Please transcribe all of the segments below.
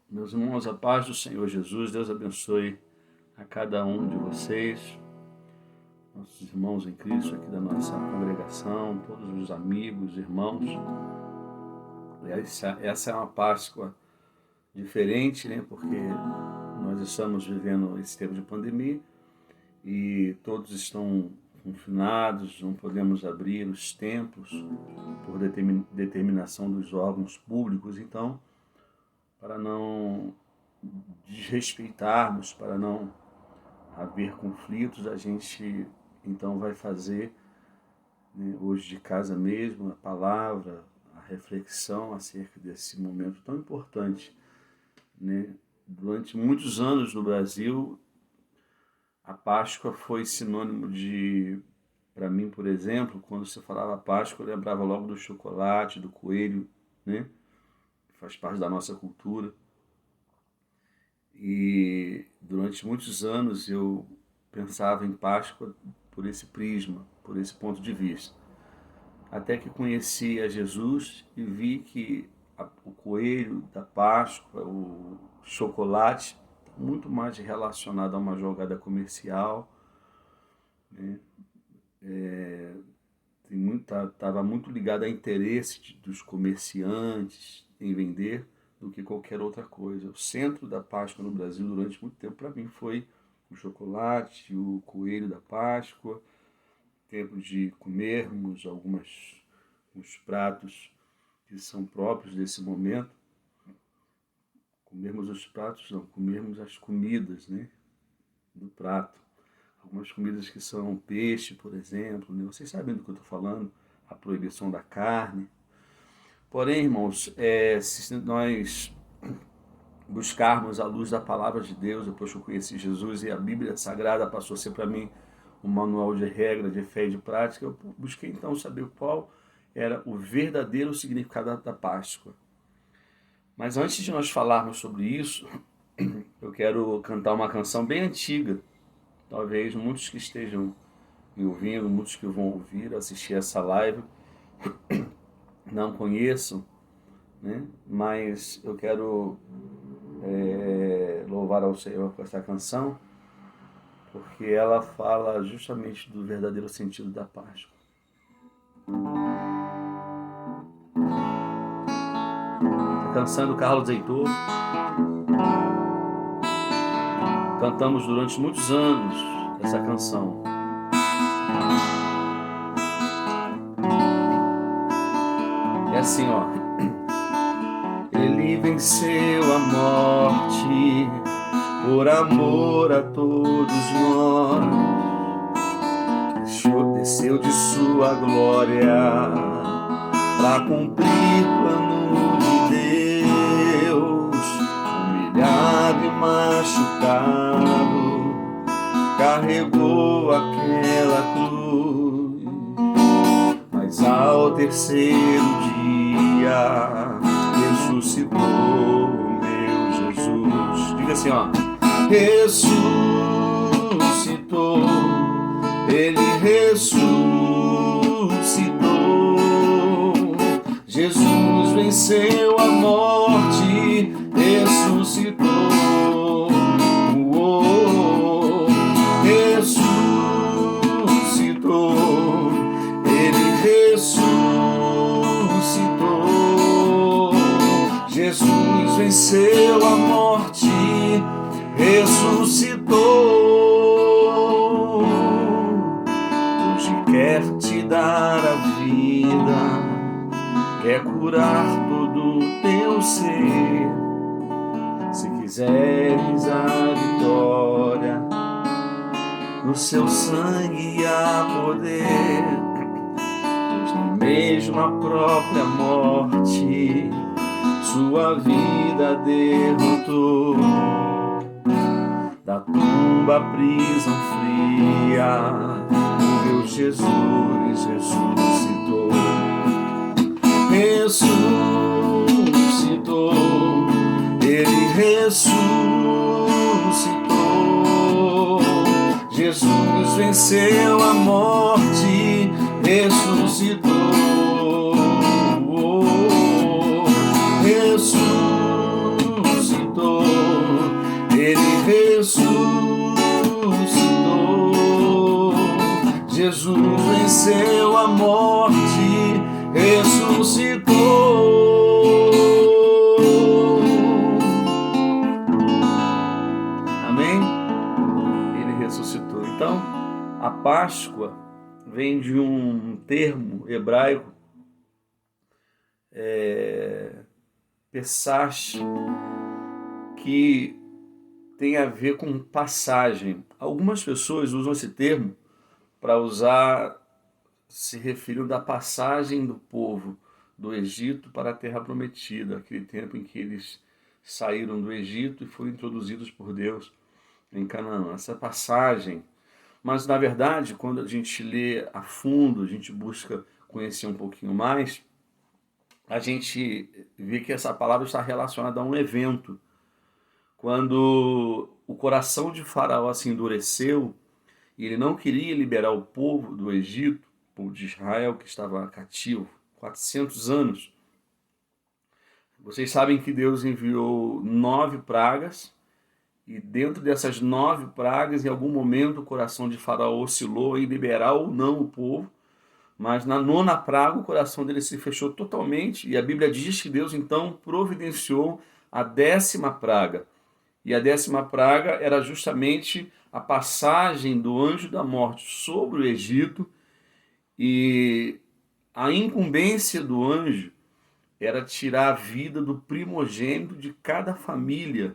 Meus irmãos, a paz do Senhor Jesus, Deus abençoe a cada um de vocês, nossos irmãos em Cristo aqui da nossa congregação, todos os amigos, irmãos. Essa é uma Páscoa diferente, né? Porque nós estamos vivendo esse tempo de pandemia e todos estão confinados, não podemos abrir os templos por determinação dos órgãos públicos. Então, para não desrespeitarmos, para não haver conflitos, a gente então vai fazer, né, hoje de casa mesmo, a palavra, a reflexão acerca desse momento tão importante, né? Durante muitos anos no Brasil, a Páscoa foi sinônimo de, para mim, por exemplo, quando você falava Páscoa, eu lembrava logo do chocolate, do coelho, né? Faz parte da nossa cultura. E durante muitos anos eu pensava em Páscoa por esse prisma, por esse ponto de vista. Até que conheci a Jesus e vi que o coelho da Páscoa, o chocolate, muito mais relacionado a uma jogada comercial, né? Estava muito ligado a interesse dos comerciantes em vender do que qualquer outra coisa. O centro da Páscoa no Brasil durante muito tempo para mim foi o chocolate, o coelho da Páscoa, tempo de comermos uns pratos que são próprios desse momento. Comermos os pratos, não, comermos as comidas, né, do prato. Algumas comidas que são peixe, por exemplo, né? Vocês sabem do que eu estou falando, a proibição da carne. Porém, irmãos, se nós buscarmos a luz da palavra de Deus, depois que eu conheci Jesus e a Bíblia Sagrada passou a ser para mim um manual de regra, de fé e de prática, eu busquei então saber qual era o verdadeiro significado da Páscoa. Mas antes de nós falarmos sobre isso, eu quero cantar uma canção bem antiga. Talvez muitos que estejam me ouvindo, muitos que vão ouvir, assistir essa live, não conheçam, né? Mas eu quero louvar ao Senhor com essa canção, porque ela fala justamente do verdadeiro sentido da Páscoa. Essa canção é do Carlos Heitor. Cantamos durante muitos anos essa canção. É assim, ó. Ele venceu a morte por amor a todos nós. Desceu de sua glória para cumprir o plano de Deus. Humilhado e machucado, carregou aquela cruz. Mas ao terceiro dia ressuscitou meu Jesus. Diga assim, ó. Ressuscitou, ele ressuscitou. Jesus venceu a morte, ressuscitou. Ressuscitou, ele ressuscitou. Jesus venceu a morte, ressuscitou. Hoje quer te dar a vida, quer curar todo o teu ser. Se quiseres a vitória, no seu sangue há poder. Pois nem mesmo a própria morte sua vida derrotou. Da tumba a prisão fria, o meu Jesus ressuscitou. Ressuscitou, ele ressuscitou. Jesus venceu a morte, ressuscitou. Ressuscitou, Jesus venceu a morte, ressuscitou. Amém? Ele ressuscitou. Então, a Páscoa vem de um termo hebraico, Pesach, que tem a ver com passagem. Algumas pessoas usam esse termo para usar, se referindo à passagem do povo do Egito para a Terra Prometida, aquele tempo em que eles saíram do Egito e foram introduzidos por Deus em Canaã. Essa passagem, mas na verdade, quando a gente lê a fundo, a gente busca conhecer um pouquinho mais, a gente vê que essa palavra está relacionada a um evento. Quando o coração de Faraó se endureceu e ele não queria liberar o povo do Egito, o povo de Israel que estava cativo 400 anos, vocês sabem que Deus enviou 9 pragas, e dentro dessas 9 pragas, em algum momento o coração de Faraó oscilou em liberar ou não o povo, mas na 9ª praga o coração dele se fechou totalmente, e a Bíblia diz que Deus então providenciou a 10ª praga. E a 10ª praga era justamente a passagem do anjo da morte sobre o Egito, e a incumbência do anjo era tirar a vida do primogênito de cada família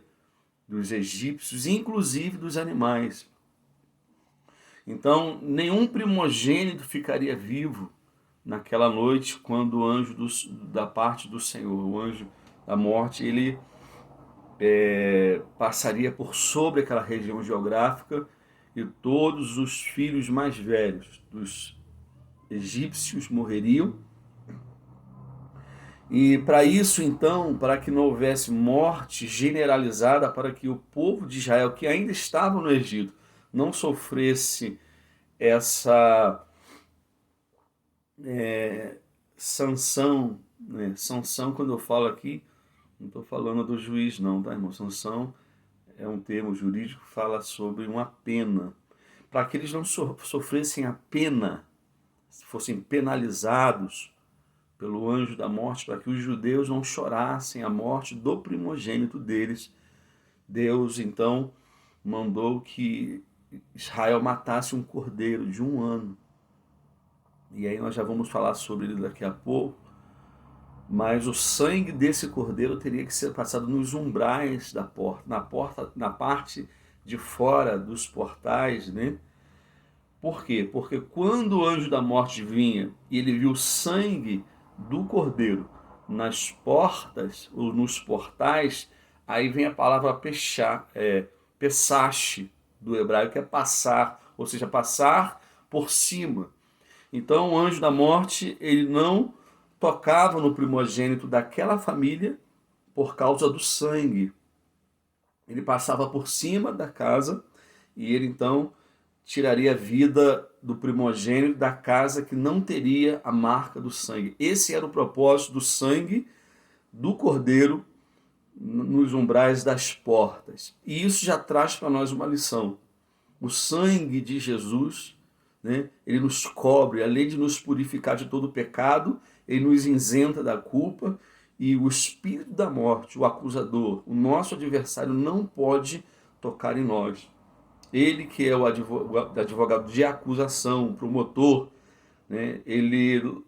dos egípcios, inclusive dos animais. Então, nenhum primogênito ficaria vivo naquela noite, quando o anjo da parte do Senhor, o anjo da morte, ele passaria por sobre aquela região geográfica, e todos os filhos mais velhos dos egípcios morreriam. E para isso, então, para que não houvesse morte generalizada, para que o povo de Israel, que ainda estava no Egito, não sofresse essa sanção, né? Sanção, quando eu falo aqui, não estou falando do juiz não, tá, irmão? Sanção é um termo jurídico que fala sobre uma pena. Para que eles não sofressem a pena, fossem penalizados pelo anjo da morte, para que os judeus não chorassem a morte do primogênito deles, Deus então mandou que Israel matasse um cordeiro de 1 ano. E aí nós já vamos falar sobre ele daqui a pouco. Mas o sangue desse cordeiro teria que ser passado nos umbrais da porta, na parte de fora dos portais, né? Por quê? Porque quando o anjo da morte vinha e ele viu o sangue do cordeiro nas portas ou nos portais, aí vem a palavra pesach do hebraico, que é passar, ou seja, passar por cima. Então o anjo da morte, ele não tocava no primogênito daquela família por causa do sangue. Ele passava por cima da casa e ele então tiraria a vida do primogênito da casa que não teria a marca do sangue. Esse era o propósito do sangue do cordeiro nos umbrais das portas. E isso já traz para nós uma lição. O sangue de Jesus, né, ele nos cobre, além de nos purificar de todo pecado, ele nos isenta da culpa, e o espírito da morte, o acusador, o nosso adversário, não pode tocar em nós. Ele que é o advogado de acusação, o promotor, né, ele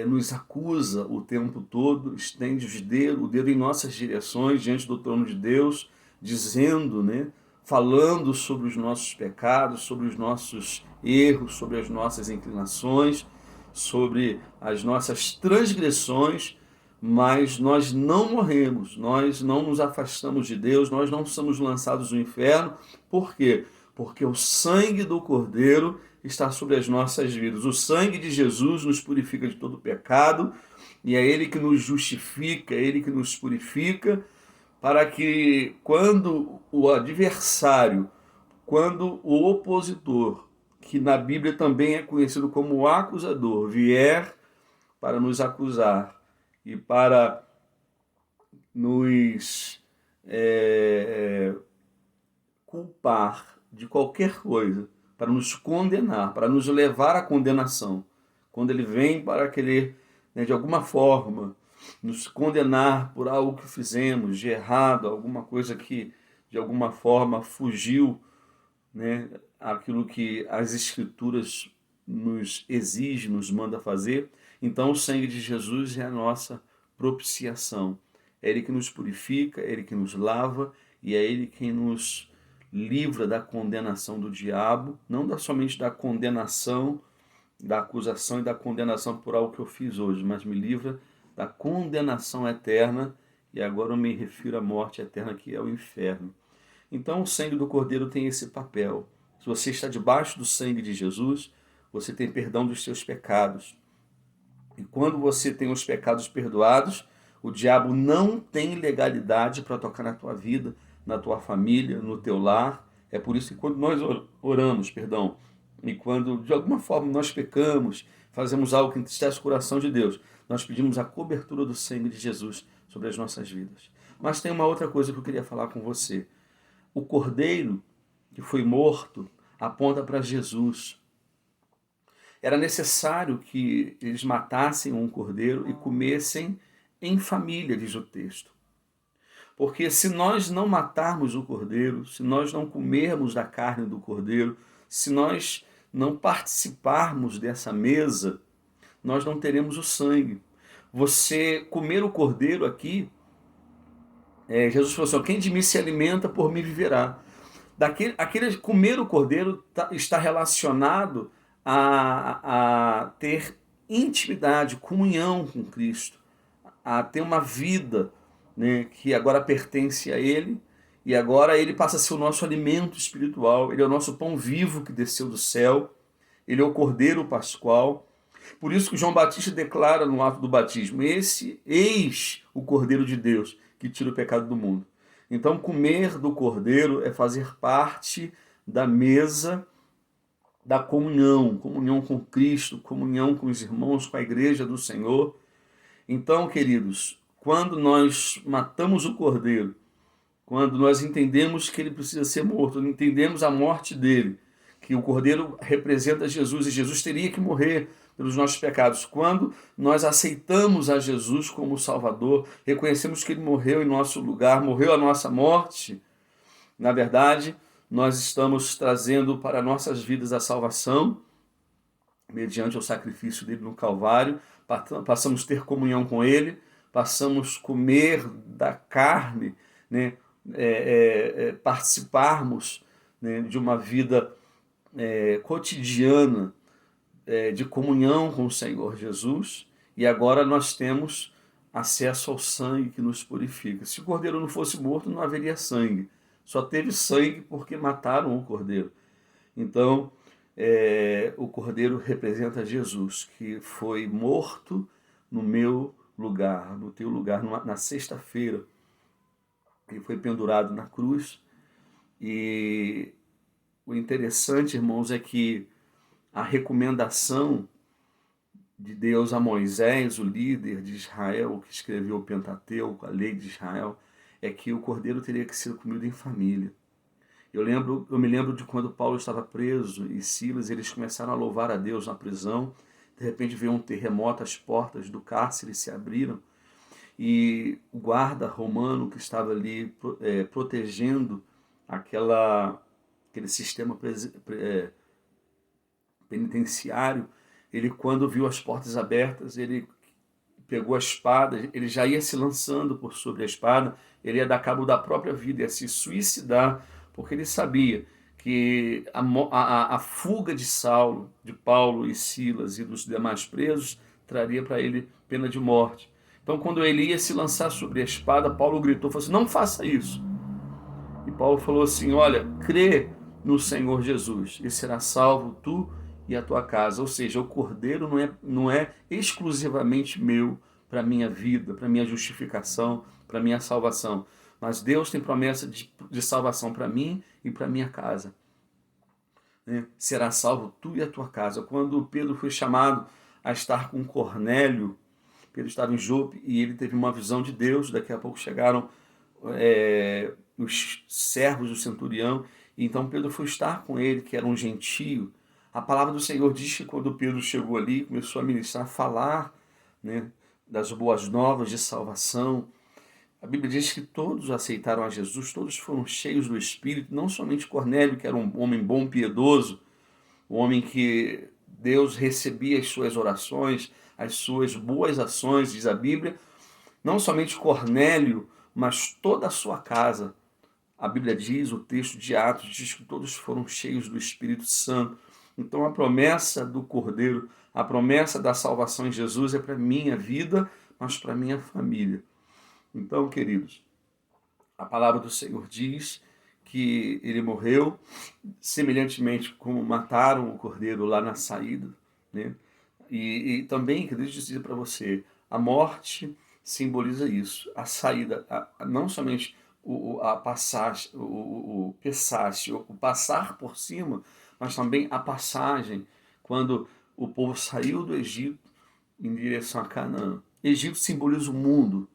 nos acusa o tempo todo, estende o dedo em nossas direções, diante do trono de Deus, dizendo, né, falando sobre os nossos pecados, sobre os nossos erros, sobre as nossas inclinações, sobre as nossas transgressões, mas nós não morremos, nós não nos afastamos de Deus, nós não somos lançados no inferno. Por quê? Porque o sangue do Cordeiro está sobre as nossas vidas. O sangue de Jesus nos purifica de todo pecado, e é Ele que nos justifica, é Ele que nos purifica, para que quando o adversário, quando o opositor, que na Bíblia também é conhecido como acusador, vier para nos acusar e para nos culpar de qualquer coisa para nos condenar, para nos levar à condenação. Quando ele vem para querer, né, de alguma forma, nos condenar por algo que fizemos de errado, alguma coisa que de alguma forma fugiu, né, aquilo que as Escrituras nos exige, nos manda fazer, então o sangue de Jesus é a nossa propiciação. É Ele que nos purifica, é Ele que nos lava e é Ele quem nos livra da condenação do diabo, não somente da condenação, da acusação e da condenação por algo que eu fiz hoje, mas me livra da condenação eterna, e agora eu me refiro à morte eterna, que é o inferno. Então o sangue do Cordeiro tem esse papel. Se você está debaixo do sangue de Jesus, você tem perdão dos seus pecados. E quando você tem os pecados perdoados, o diabo não tem legalidade para tocar na tua vida, na tua família, no teu lar. É por isso que quando nós oramos, e quando de alguma forma nós pecamos, fazemos algo que entristece o coração de Deus, nós pedimos a cobertura do sangue de Jesus sobre as nossas vidas. Mas tem uma outra coisa que eu queria falar com você. O cordeiro que foi morto aponta para Jesus. Era necessário que eles matassem um cordeiro e comessem em família, diz o texto. Porque se nós não matarmos o cordeiro, se nós não comermos da carne do cordeiro, se nós não participarmos dessa mesa, nós não teremos o sangue. Você comer o cordeiro aqui, Jesus falou assim, quem de mim se alimenta, por mim viverá. Comer o cordeiro está relacionado a ter intimidade, comunhão com Cristo, a ter uma vida, né, que agora pertence a Ele, e agora Ele passa a ser o nosso alimento espiritual, Ele é o nosso pão vivo que desceu do céu, Ele é o Cordeiro Pascual. Por isso que João Batista declara no ato do batismo, eis o Cordeiro de Deus, que tira o pecado do mundo. Então, comer do Cordeiro é fazer parte da mesa da comunhão, comunhão com Cristo, comunhão com os irmãos, com a igreja do Senhor. Então, queridos, quando nós matamos o Cordeiro, quando nós entendemos que ele precisa ser morto, entendemos a morte dele, que o Cordeiro representa Jesus e Jesus teria que morrer pelos nossos pecados. Quando nós aceitamos a Jesus como Salvador, reconhecemos que Ele morreu em nosso lugar, morreu a nossa morte, na verdade, nós estamos trazendo para nossas vidas a salvação, mediante o sacrifício dele no Calvário, passamos a ter comunhão com Ele, passamos a comer da carne, né? Participarmos, né, de uma vida cotidiana, de comunhão com o Senhor Jesus, e agora nós temos acesso ao sangue que nos purifica. Se o cordeiro não fosse morto, não haveria sangue. Só teve sangue porque mataram o cordeiro. Então, o cordeiro representa Jesus, que foi morto no meu lugar, no teu lugar, na sexta-feira. Ele foi pendurado na cruz. E o interessante, irmãos, é que a recomendação de Deus a Moisés, o líder de Israel, que escreveu o Pentateuco, a lei de Israel, é que o cordeiro teria que ser comido em família. Eu me lembro de quando Paulo estava preso e Silas, eles começaram a louvar a Deus na prisão. De repente veio um terremoto, as portas do cárcere se abriram e o guarda romano que estava ali protegendo aquele sistema penitenciário, ele, quando viu as portas abertas, ele pegou a espada, ele já ia se lançando por sobre a espada, ele ia dar cabo da própria vida, ia se suicidar, porque ele sabia que a fuga de Saulo, de Paulo e Silas e dos demais presos traria para ele pena de morte. Então, quando ele ia se lançar sobre a espada, Paulo gritou, falou assim, não faça isso. E Paulo falou assim, olha, crê no Senhor Jesus e será salvo tu e a tua casa. Ou seja, o cordeiro não é exclusivamente meu para a minha vida, para a minha justificação, para a minha salvação. Mas Deus tem promessa de salvação para mim e para a minha casa. Será salvo tu e a tua casa. Quando Pedro foi chamado a estar com Cornélio, Pedro estava em Jope e ele teve uma visão de Deus. Daqui a pouco chegaram os servos do centurião Então Pedro foi estar com ele, que era um gentio. A palavra do Senhor diz que quando Pedro chegou ali, começou a ministrar, a falar, né, das boas novas de salvação. A Bíblia diz que todos aceitaram a Jesus, todos foram cheios do Espírito, não somente Cornélio, que era um homem bom, piedoso, um homem que Deus recebia as suas orações, as suas boas ações, diz a Bíblia. Não somente Cornélio, mas toda a sua casa. A Bíblia diz, o texto de Atos diz que todos foram cheios do Espírito Santo. Então a promessa do Cordeiro, a promessa da salvação em Jesus é para a minha vida, mas para a minha família. Então, queridos, a palavra do Senhor diz que ele morreu semelhantemente como mataram o Cordeiro lá na saída, né? E também, queridos, dizer para você, a morte simboliza isso, a saída, não somente a passagem, o pessácio, o passar por cima, mas também a passagem, quando o povo saiu do Egito em direção a Canaã. Egito simboliza o mundo.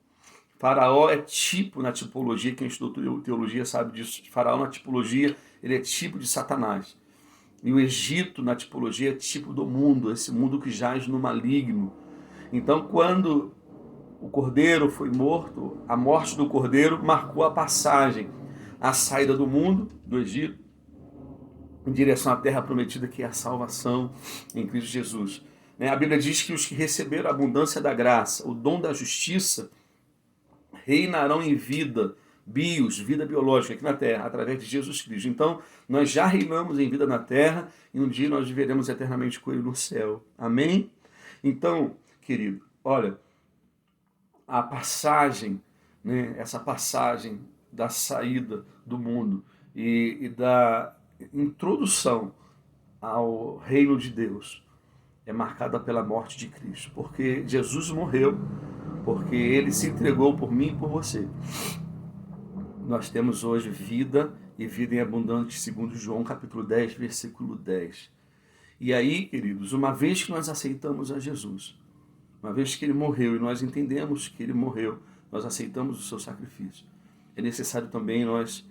Faraó é tipo na tipologia, quem estudou teologia sabe disso. Faraó na tipologia, ele é tipo de Satanás. E o Egito na tipologia é tipo do mundo, esse mundo que jaz no maligno. Então, quando o cordeiro foi morto, a morte do cordeiro marcou a passagem, a saída do mundo, do Egito, em direção à terra prometida, que é a salvação em Cristo Jesus. A Bíblia diz que os que receberam a abundância da graça, o dom da justiça, reinarão em vida, vida biológica aqui na terra, através de Jesus Cristo. Então, nós já reinamos em vida na terra e um dia nós viveremos eternamente com Ele no céu. Amém? Então, querido, olha, a passagem, né, essa passagem da saída do mundo e da introdução ao reino de Deus é marcada pela morte de Cristo, porque Jesus morreu, porque Ele se entregou por mim e por você. Nós temos hoje vida e vida em abundante, segundo João capítulo 10, versículo 10. E aí, queridos, uma vez que nós aceitamos a Jesus, uma vez que Ele morreu e nós entendemos que Ele morreu, nós aceitamos o seu sacrifício. É necessário também nós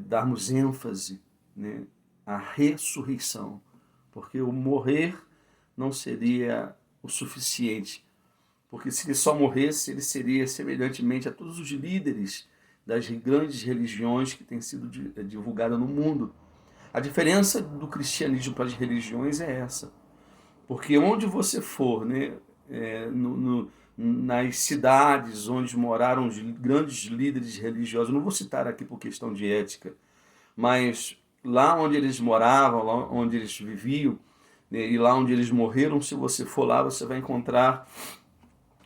darmos ênfase, né, à ressurreição, porque o morrer não seria o suficiente, porque se ele só morresse, ele seria semelhantemente a todos os líderes das grandes religiões que têm sido divulgadas no mundo. A diferença do cristianismo para as religiões é essa, porque onde você for, né, nas cidades onde moraram os grandes líderes religiosos, não vou citar aqui por questão de ética, mas lá onde eles moravam, lá onde eles viviam, né, e lá onde eles morreram, se você for lá, você vai encontrar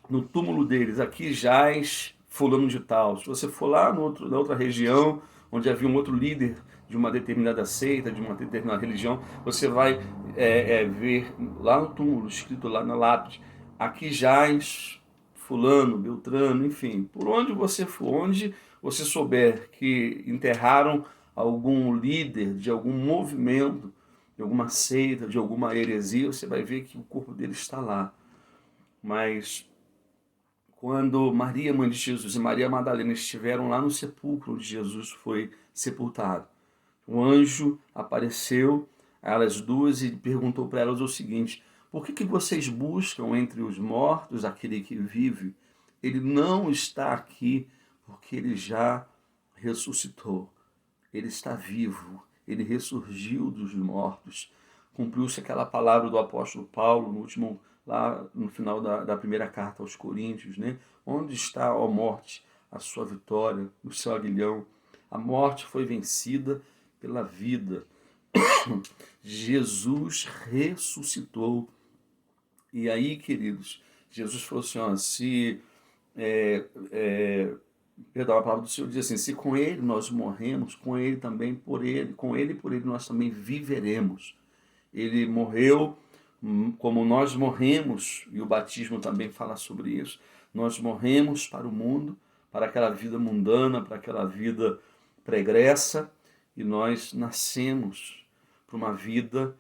no túmulo deles, aqui jaz fulano de tal. Se você for lá na outra região, onde havia um outro líder de uma determinada seita, de uma determinada religião, você vai ver lá no túmulo, escrito lá na lápide, aqui jaz fulano, beltrano, enfim, por onde você for, onde você souber que enterraram algum líder de algum movimento, de alguma seita, de alguma heresia, você vai ver que o corpo dele está lá. Mas quando Maria, mãe de Jesus, e Maria Madalena estiveram lá no sepulcro onde Jesus foi sepultado, um anjo apareceu a elas duas e perguntou para elas o seguinte: por que vocês buscam entre os mortos aquele que vive? Ele não está aqui porque ele já ressuscitou. Ele está vivo, ele ressurgiu dos mortos. Cumpriu-se aquela palavra do apóstolo Paulo no último, lá no final da primeira carta aos Coríntios, né? Onde está, ó morte, a sua vitória, o seu aguilhão? A morte foi vencida pela vida. Jesus ressuscitou. E aí, queridos, Jesus falou assim, ó, perdão, a palavra do Senhor diz assim: se com Ele nós morremos, com Ele também por Ele, com Ele e por Ele nós também viveremos. Ele morreu como nós morremos, e o batismo também fala sobre isso. Nós morremos para o mundo, para aquela vida mundana, para aquela vida pregressa, e nós nascemos para uma vida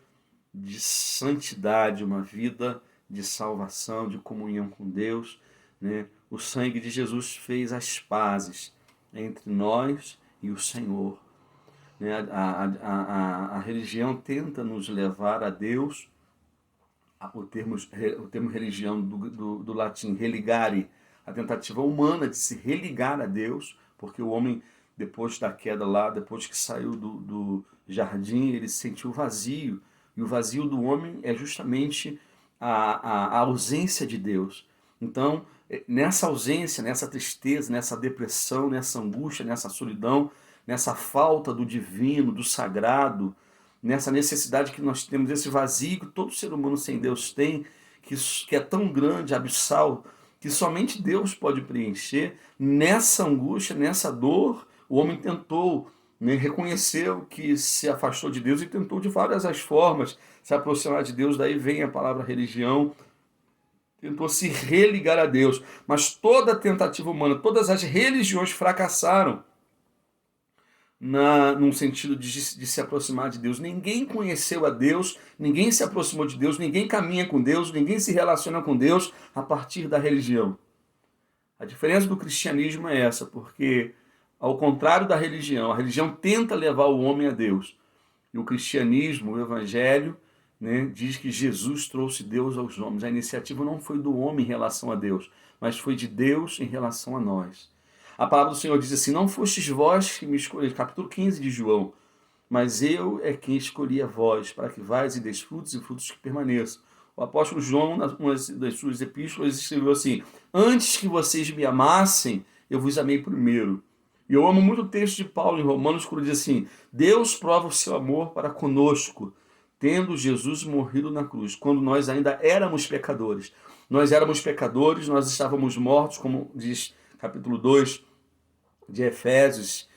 de santidade, uma vida de salvação, de comunhão com Deus, né? O sangue de Jesus fez as pazes entre nós e o Senhor. né? A religião tenta nos levar a Deus, o termo religião do latim religare, a tentativa humana de se religar a Deus, porque o homem, depois da queda lá, depois que saiu do jardim, ele sentiu vazio, e o vazio do homem é justamente a ausência de Deus. Então, nessa ausência, nessa tristeza, nessa depressão, nessa angústia, nessa solidão, nessa falta do divino, do sagrado, nessa necessidade que nós temos, esse vazio que todo ser humano sem Deus tem, que é tão grande, abissal, que somente Deus pode preencher. Nessa angústia, nessa dor, o homem tentou, né, reconheceu que se afastou de Deus e tentou de várias as formas se aproximar de Deus. Daí vem a palavra religião, tentou se religar a Deus. Mas toda tentativa humana, todas as religiões fracassaram num sentido de se aproximar de Deus. Ninguém conheceu a Deus, ninguém se aproximou de Deus, ninguém caminha com Deus, ninguém se relaciona com Deus a partir da religião. A diferença do cristianismo é essa, porque, ao contrário da religião, a religião tenta levar o homem a Deus. E o cristianismo, o evangelho, né, diz que Jesus trouxe Deus aos homens. A iniciativa não foi do homem em relação a Deus, mas foi de Deus em relação a nós. A palavra do Senhor diz assim: não fostes vós que me escolheram, capítulo 15 de João, mas eu é quem escolhi a vós, para que vais e deis frutos e frutos que permaneçam. O apóstolo João, numa das suas epístolas, escreveu assim: antes que vocês me amassem, eu vos amei primeiro. E eu amo muito o texto de Paulo em Romanos, quando diz assim: Deus prova o seu amor para conosco, tendo Jesus morrido na cruz, quando nós ainda éramos pecadores. Nós éramos pecadores, nós estávamos mortos, como diz capítulo 2 de Efésios,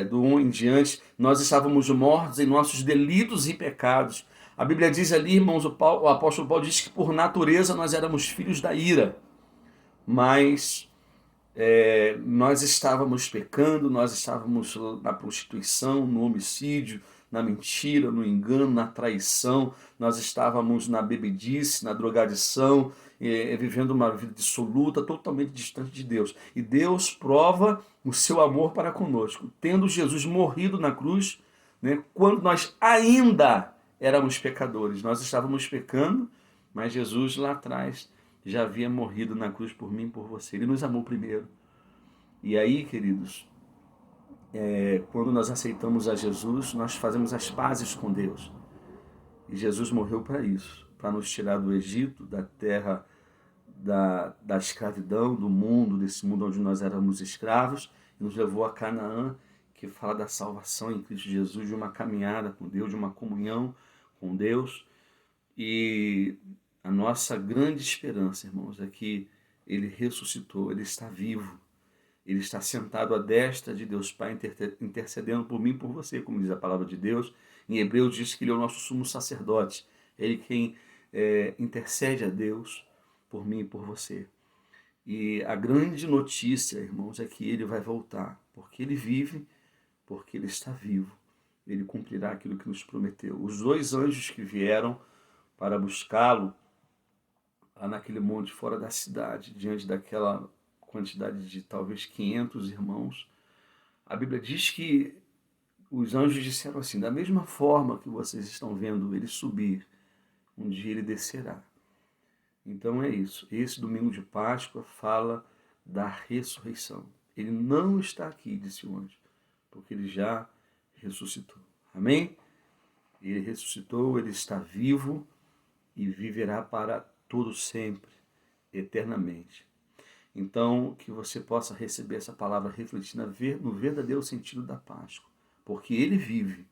do 1 em diante, nós estávamos mortos em nossos delitos e pecados. A Bíblia diz ali, irmãos, o apóstolo Paulo diz que por natureza nós éramos filhos da ira, mas nós estávamos pecando, nós estávamos na prostituição, no homicídio, na mentira, no engano, na traição, nós estávamos na bebedice, na drogadição, vivendo uma vida dissoluta, totalmente distante de Deus. E Deus prova o seu amor para conosco, tendo Jesus morrido na cruz, né, quando nós ainda éramos pecadores. Nós estávamos pecando, mas Jesus lá atrás já havia morrido na cruz por mim e por você. Ele nos amou primeiro. E aí, queridos, quando nós aceitamos a Jesus, nós fazemos as pazes com Deus. E Jesus morreu para isso, para nos tirar do Egito, da terra da escravidão, do mundo, desse mundo onde nós éramos escravos, e nos levou a Canaã, que fala da salvação em Cristo Jesus, de uma caminhada com Deus, de uma comunhão com Deus. E a nossa grande esperança, irmãos, é que Ele ressuscitou, Ele está vivo. Ele está sentado à destra de Deus Pai, intercedendo por mim e por você, como diz a palavra de Deus. Em Hebreus diz que Ele é o nosso sumo sacerdote. Ele quem intercede a Deus por mim e por você. E a grande notícia, irmãos, é que Ele vai voltar, porque Ele vive, porque Ele está vivo. Ele cumprirá aquilo que nos prometeu. Os 2 anjos que vieram para buscá-lo, lá naquele monte fora da cidade, diante daquela quantidade de talvez 500 irmãos, a Bíblia diz que os anjos disseram assim: da mesma forma que vocês estão vendo ele subir, um dia ele descerá. Então é isso. Esse domingo de Páscoa fala da ressurreição. Ele não está aqui, disse o anjo, porque ele já ressuscitou. Amém? Ele ressuscitou, ele está vivo e viverá para todo sempre, eternamente. Então, que você possa receber essa palavra refletida no verdadeiro sentido da Páscoa. Porque Ele vive.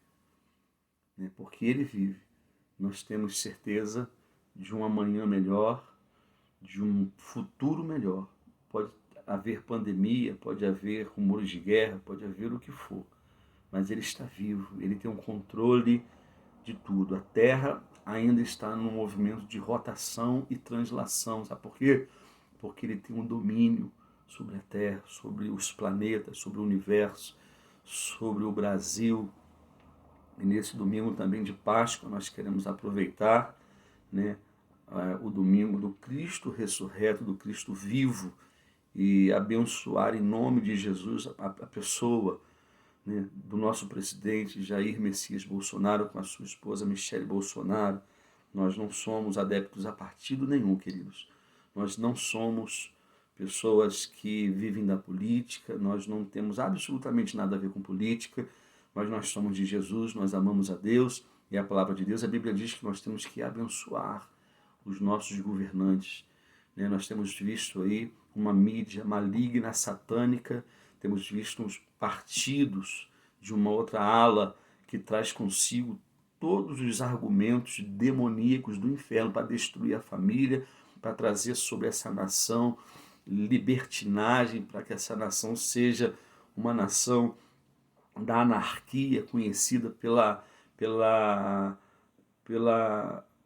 Né? Porque Ele vive. Nós temos certeza de um amanhã melhor, de um futuro melhor. Pode haver pandemia, pode haver rumores de guerra, pode haver o que for. Mas Ele está vivo. Ele tem um controle de tudo. A Terra ainda está num movimento de rotação e translação. Sabe por quê? Porque Ele tem um domínio sobre a Terra, sobre os planetas, sobre o universo, sobre o Brasil. E nesse domingo também de Páscoa nós queremos aproveitar, né, o domingo do Cristo ressurreto, do Cristo vivo, e abençoar em nome de Jesus a pessoa, né, do nosso presidente Jair Messias Bolsonaro com a sua esposa Michele Bolsonaro. Nós não somos adeptos a partido nenhum, queridos. Nós não somos pessoas que vivem da política, nós não temos absolutamente nada a ver com política, mas nós somos de Jesus, nós amamos a Deus e a palavra de Deus. A Bíblia diz que nós temos que abençoar os nossos governantes, né? Nós temos visto aí uma mídia maligna, satânica, temos visto uns partidos de uma outra ala que traz consigo todos os argumentos demoníacos do inferno para destruir a família, para trazer sobre essa nação libertinagem, para que essa nação seja uma nação da anarquia, conhecida pela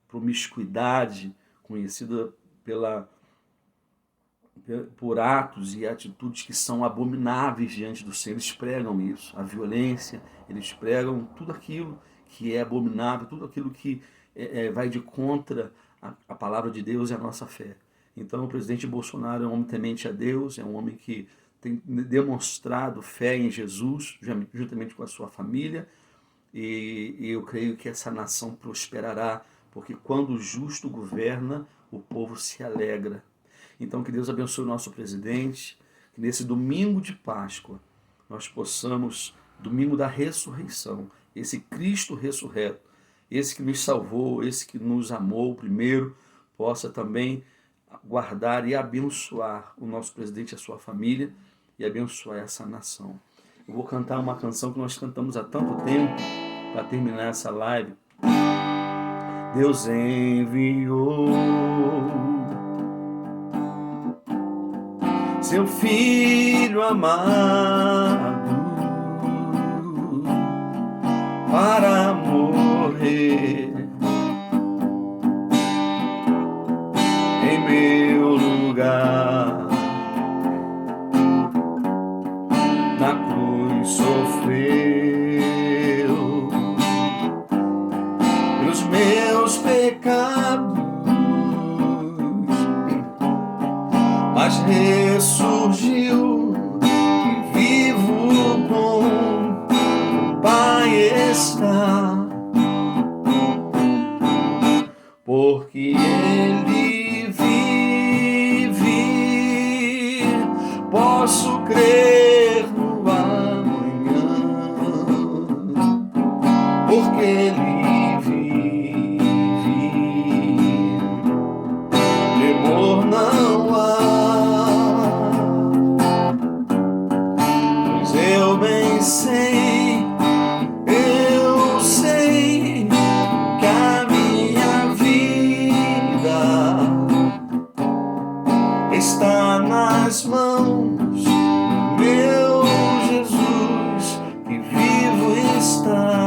promiscuidade, conhecida por atos e atitudes que são abomináveis diante do Senhor. Eles pregam isso, a violência, eles pregam tudo aquilo que é abominável, tudo aquilo que vai de contra a palavra de Deus e a nossa fé. Então o presidente Bolsonaro é um homem temente a Deus, é um homem que tem demonstrado fé em Jesus, juntamente com a sua família, e eu creio que essa nação prosperará, porque quando o justo governa, o povo se alegra. Então que Deus abençoe o nosso presidente, que nesse domingo de Páscoa nós possamos, domingo da ressurreição, esse Cristo ressurreto, esse que nos salvou, esse que nos amou primeiro, possa também guardar e abençoar o nosso presidente e a sua família e abençoar essa nação. Eu vou cantar uma canção que nós cantamos há tanto tempo para terminar essa live. Deus enviou seu Filho amado para morrer em meu lugar. Na cruz sofreu pelos meus pecados, mas ressurgiu e vivo com o Pai está, porque Ele vive, posso crer no amanhã, porque Ele vive, temor não há, pois eu bem sei, eu sei que a minha vida está nas mãos do meu Jesus, que vivo está,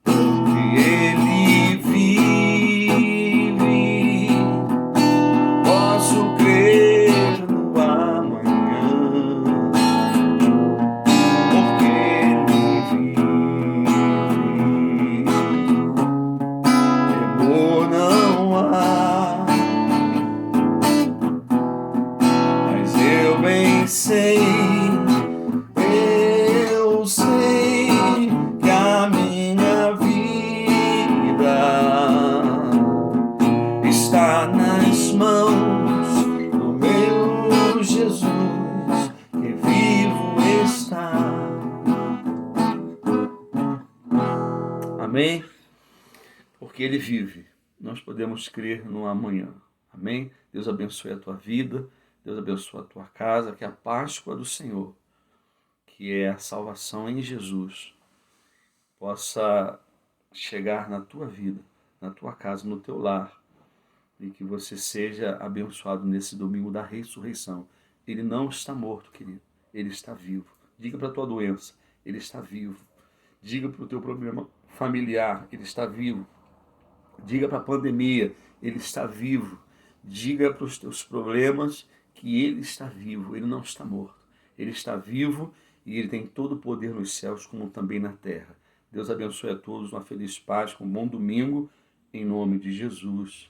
porque Ele vive, posso crer no amanhã, porque Ele vive, temor não há, mas eu bem sei, eu sei que a minha vida está nas mãos do meu Jesus, que vivo está. Amém? Porque Ele vive, nós podemos crer no amanhã. Amém? Deus abençoe a tua vida, Deus abençoe a tua casa, que a Páscoa do Senhor, que é a salvação em Jesus, possa chegar na tua vida, na tua casa, no teu lar, e que você seja abençoado nesse domingo da ressurreição. Ele não está morto, querido, ele está vivo. Diga para a tua doença, ele está vivo. Diga para o teu problema familiar, ele está vivo. Diga para a pandemia, ele está vivo. Diga para os teus problemas que ele está vivo, ele não está morto. Ele está vivo e ele tem todo o poder nos céus como também na terra. Deus abençoe a todos, uma feliz Páscoa, um bom domingo, em nome de Jesus.